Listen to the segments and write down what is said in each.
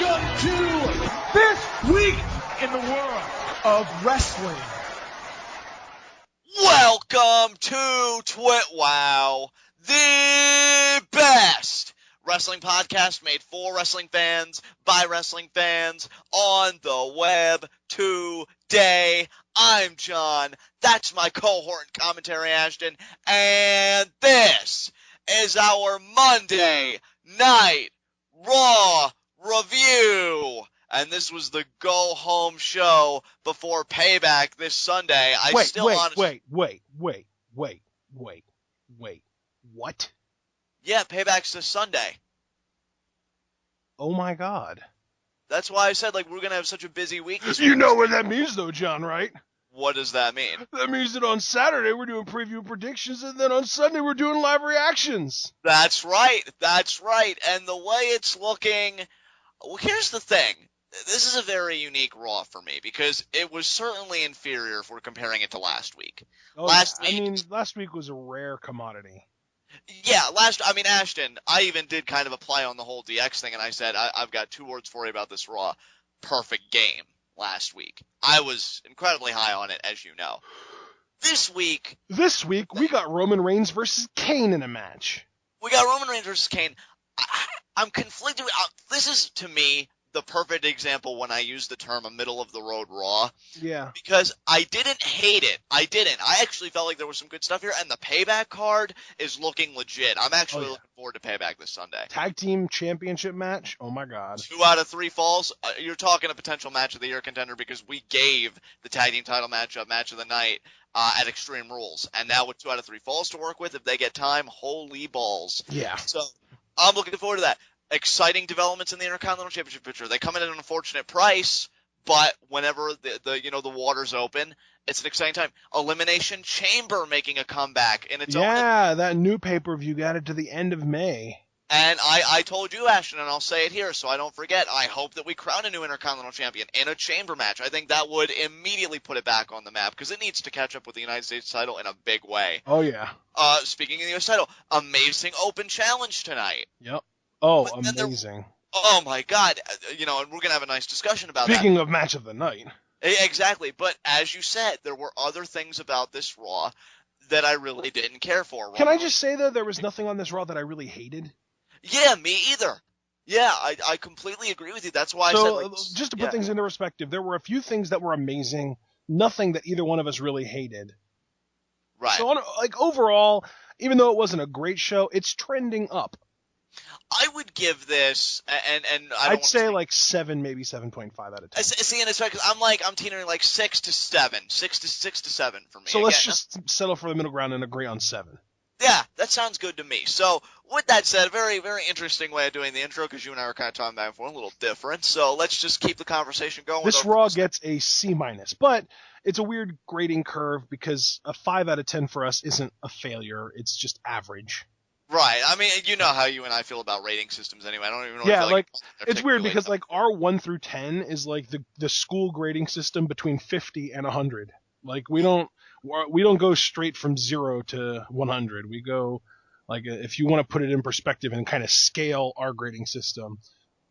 Welcome to this week in the world of wrestling. Welcome to TWitWoW, the best wrestling podcast made for wrestling fans, by wrestling fans, on the web today. I'm John, that's my cohort and commentary Ashton, and this is our Monday Night Raw review. And this was the go-home show before Payback this Sunday. Wait. What? Yeah, Payback's this Sunday. Oh my God. That's why I said, we're going to have such a busy week this week. You know what that means though, John, right? What does that mean? That means that on Saturday we're doing preview predictions, and then on Sunday we're doing live reactions. That's right. And the way it's looking, well, here's the thing. This is a very unique Raw for me because it was certainly inferior if we're comparing it to last week. Last week was a rare commodity. Yeah, Ashton, I even did kind of a play on the whole DX thing, and I said, I've got two words for you about this Raw. Perfect game last week. I was incredibly high on it, as you know. This week, we got Roman Reigns versus Kane in a match. We got Roman Reigns versus Kane. I'm conflicted. This is, to me, the perfect example when I use the term a middle-of-the-road Raw. Yeah. Because I didn't hate it. I actually felt like there was some good stuff here, and the Payback card is looking legit. I'm actually looking forward to Payback this Sunday. Tag Team Championship match? Oh, my God. 2 out of 3 falls. You're talking a potential match of the year contender because we gave the Tag Team title matchup match of the night at Extreme Rules. And now with 2 out of 3 falls to work with, if they get time, holy balls. Yeah. So I'm looking forward to that. Exciting developments in the Intercontinental Championship picture. They come in at an unfortunate price, but whenever the water's open, it's an exciting time. Elimination Chamber making a comeback in its own. Yeah, that new pay-per-view got it to the end of May. And I told you, Ashton, and I'll say it here so I don't forget, I hope that we crown a new Intercontinental Champion in a Chamber match. I think that would immediately put it back on the map because it needs to catch up with the United States title in a big way. Oh, yeah. Speaking of the U.S. title, amazing open challenge tonight. Yep. Oh, amazing. Oh, my God. And we're going to have a nice discussion about that. Speaking of match of the night. Exactly. But as you said, there were other things about this Raw that I really didn't care for. Can I just say, though, there was nothing on this Raw that I really hated? Yeah, me either. Yeah, I completely agree with you. That's why I said... just to put things into perspective, there were a few things that were amazing, nothing that either one of us really hated. Right. So, overall, even though it wasn't a great show, it's trending up. I would give this, and I'd say 7, maybe 7.5 out of 10. See, and it's right because I'm teetering 6 to 7, 6 to 7 for me. So let's just settle for the middle ground and agree on 7. Yeah, that sounds good to me. So with that said, a very, very interesting way of doing the intro because you and I were kind of talking back and forth, a little different. So let's just keep the conversation going. This Raw gets a C-, but it's a weird grading curve because a 5 out of 10 for us isn't a failure. It's just average. Right. I mean, you know how you and I feel about rating systems anyway. I don't even know. Yeah, it's weird because our 1 through 10 is the school grading system between 50 and 100. We don't go straight from 0 to 100. We go if you want to put it in perspective and kind of scale our grading system,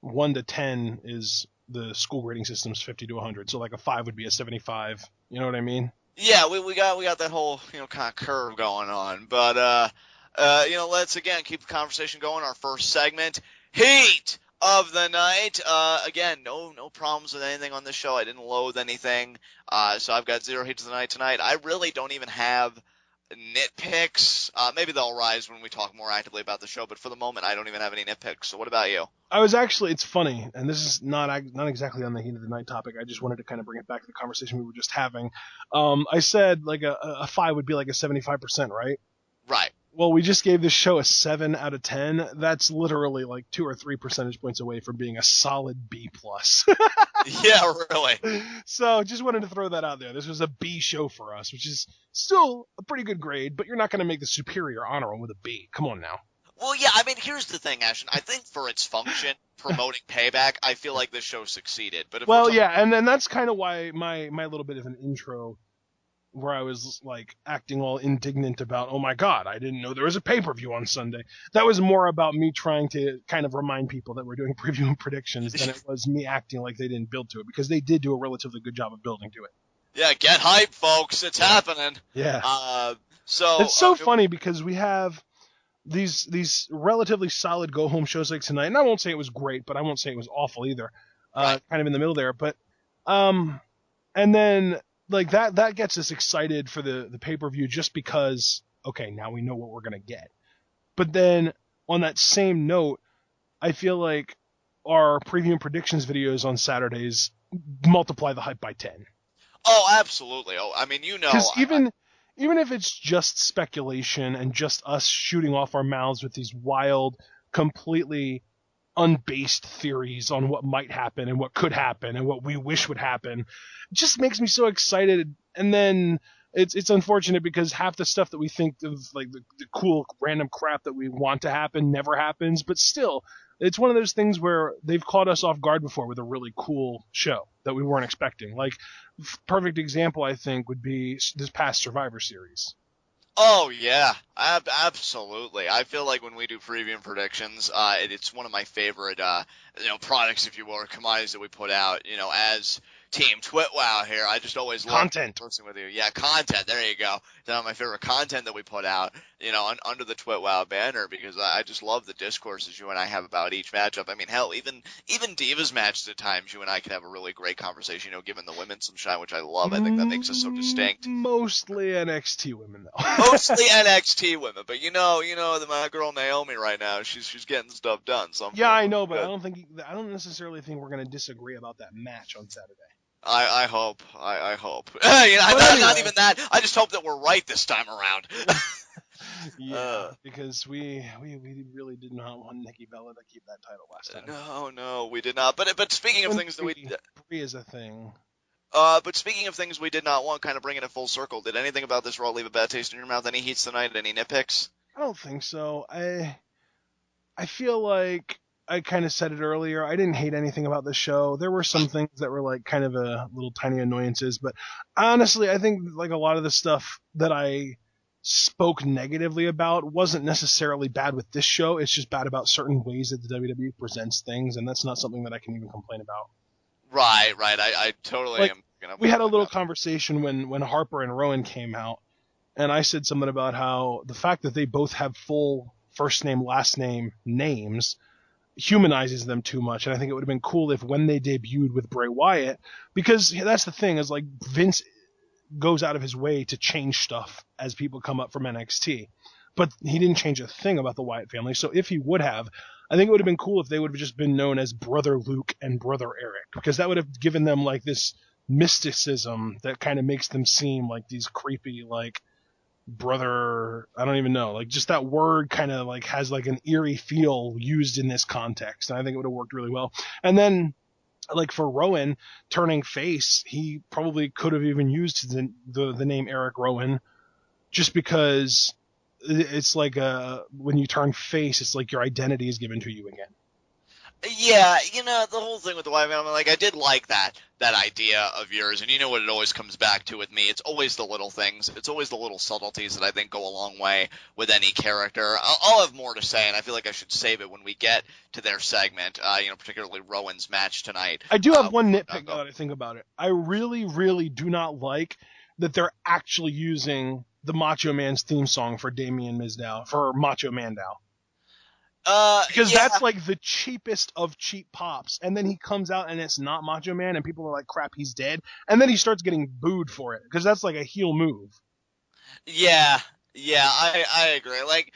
1 to 10 is the school grading system's 50 to 100. So a 5 would be a 75. You know what I mean? Yeah, we got that whole kind of curve going on, but let's again keep the conversation going. Our first segment, Heat of the Night. Again, no problems with anything on this show. I didn't loathe anything. So I've got 0 Heat of the Night tonight. I really don't even have nitpicks. Maybe they'll rise when we talk more actively about the show, but for the moment, I don't even have any nitpicks. So what about you? It's funny, and this is not exactly on the Heat of the Night topic. I just wanted to kind of bring it back to the conversation we were just having. I said a 5 would be a 75%, right? Right. Well, we just gave this show a 7 out of 10. That's literally 2 or 3 percentage points away from being a solid B+. Yeah, really. So just wanted to throw that out there. This was a B show for us, which is still a pretty good grade, but you're not going to make the superior honor roll with a B. Come on now. Well, yeah, I mean, here's the thing, Ashton. I think for its function, promoting Payback, I feel like this show succeeded. But and then that's kind of why my little bit of an intro where I was like acting all indignant about, oh my god, I didn't know there was a pay-per-view on Sunday. That was more about me trying to kind of remind people that we're doing preview and predictions than it was me acting like they didn't build to it, because they did do a relatively good job of building to it. Yeah, get hype, folks. It's happening. Yeah. So It's so funny because we have these relatively solid go-home shows like tonight, and I won't say it was great, but I won't say it was awful either. Right. Kind of in the middle there, but and then like that gets us excited for the pay-per-view just because, okay, now we know what we're gonna get. But then on that same note, I feel like our preview and predictions videos on Saturdays multiply the hype by 10. Oh, absolutely. Oh, I mean, Because even if it's just speculation and just us shooting off our mouths with these wild, completely unbased theories on what might happen and what could happen and what we wish would happen, it just makes me so excited. And then it's unfortunate because half the stuff that we think of, like the cool random crap that we want to happen, never happens. But still, it's one of those things where they've caught us off guard before with a really cool show that we weren't expecting. Like, perfect example, I think, would be this past Survivor Series. Oh, yeah, absolutely. I feel like when we do preview and predictions, it's one of my favorite, products, if you will, or commodities that we put out, as Team TWitWoW here. I just always love conversing with you. Yeah, content. There you go. It's one of my favorite content that we put out, under the TWitWoW banner, because I just love the discourses you and I have about each matchup. I mean, hell, even Divas matches at times, you and I can have a really great conversation, giving the women some shine, which I love. I think that makes us so distinct. Mostly NXT women, though. Mostly NXT women, but my girl Naomi right now, she's getting stuff done. So I know, but good. I don't necessarily think we're going to disagree about that match on Saturday. I hope. Not even that. I just hope that we're right this time around. Because we really did not want Nikki Bella to keep that title last time. No, we did not. But speaking of things that Brie is a thing. But speaking of things we did not want, kind of bringing it full circle, did anything about this Raw leave a bad taste in your mouth? Any heats tonight? Any nitpicks? I don't think so. I feel like I kind of said it earlier. I didn't hate anything about the show. There were some things that were like kind of a little tiny annoyances, but honestly, I think like a lot of the stuff that I spoke negatively about wasn't necessarily bad with this show. It's just bad about certain ways that the WWE presents things, and that's not something that I can even complain about. Right. I totally am. We had a little conversation when Harper and Rowan came out, and I said something about how the fact that they both have full first name, last name names humanizes them too much. And I think it would have been cool if when they debuted with Bray Wyatt, because that's the thing, is like Vince goes out of his way to change stuff as people come up from NXT. But he didn't change a thing about the Wyatt family. So if he would have, I think it would have been cool if they would have just been known as Brother Luke and Brother Eric, because that would have given them like this mysticism that kind of makes them seem like these creepy, like, brother, I don't even know, like just that word kind of like has like an eerie feel used in this context, and I think it would have worked really well. And then like for Rowan turning face, he probably could have even used the name Eric Rowan, just because it's like when you turn face, it's like your identity is given to you again. Yeah, the whole thing with the Wyatt family, like, I did like that idea of yours, and you know what it always comes back to with me? It's always the little things. It's always the little subtleties that I think go a long way with any character. I'll have more to say, and I feel like I should save it when we get to their segment, particularly Rowan's match tonight. I do have one nitpick now that I think about it. I really, really do not like that they're actually using the Macho Man's theme song for for Macho Mandow. Because that's like the cheapest of cheap pops, and then he comes out and it's not Macho Man, and people are like, crap, he's dead, and then he starts getting booed for it, because that's like a heel move. Yeah, I agree. Like,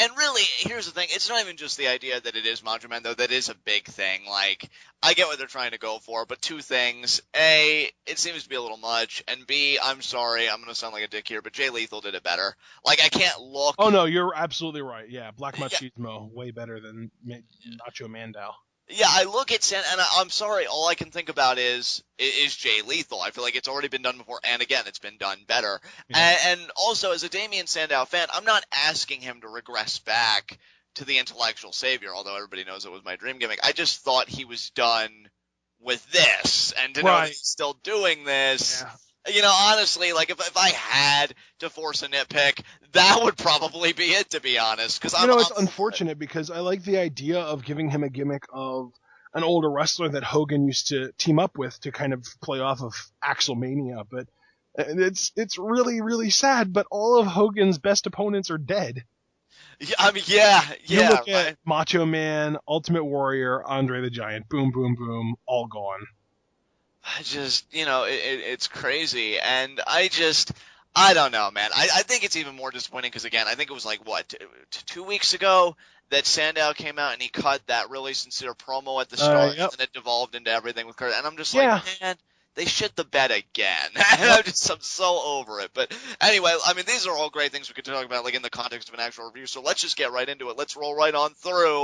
and really, here's the thing, it's not even just the idea that it is Macho Man, though. That is a big thing. Like, I get what they're trying to go for, but two things. A, it seems to be a little much, and B, I'm sorry, I'm going to sound like a dick here, but Jay Lethal did it better. Like, I can't look... Oh, no, you're absolutely right. Yeah, Black Machismo, way better than Nacho Mandow. Yeah, I look at and I'm sorry, all I can think about is Jay Lethal. I feel like it's already been done before, and again, it's been done better. Yeah. And also, as a Damien Sandow fan, I'm not asking him to regress back to the intellectual savior, although everybody knows it was my dream gimmick. I just thought he was done with this, and to know that he's still doing this, You know, honestly, like if I had to force a nitpick, that would probably be it, to be honest. Because You know, it's I'm unfortunate because I like the idea of giving him a gimmick of an older wrestler that Hogan used to team up with to kind of play off of Axelmania, but it's really, really sad, but all of Hogan's best opponents are dead. I mean, yeah, You yeah, look at right. Macho Man, Ultimate Warrior, Andre the Giant, boom, boom, boom, all gone. I just, you know, it's crazy, and I don't know, man. I think it's even more disappointing because, again, I think it was like, what, 2 weeks ago that Sandow came out and he cut that really sincere promo at the start, and Yep. then it devolved into everything with Kurt, and I'm just like, Yeah. man, they shit the bed again. And Yep. I'm so over it. But anyway, I mean, these are all great things we could talk about, like in the context of an actual review, so let's just get right into it. Let's roll right on through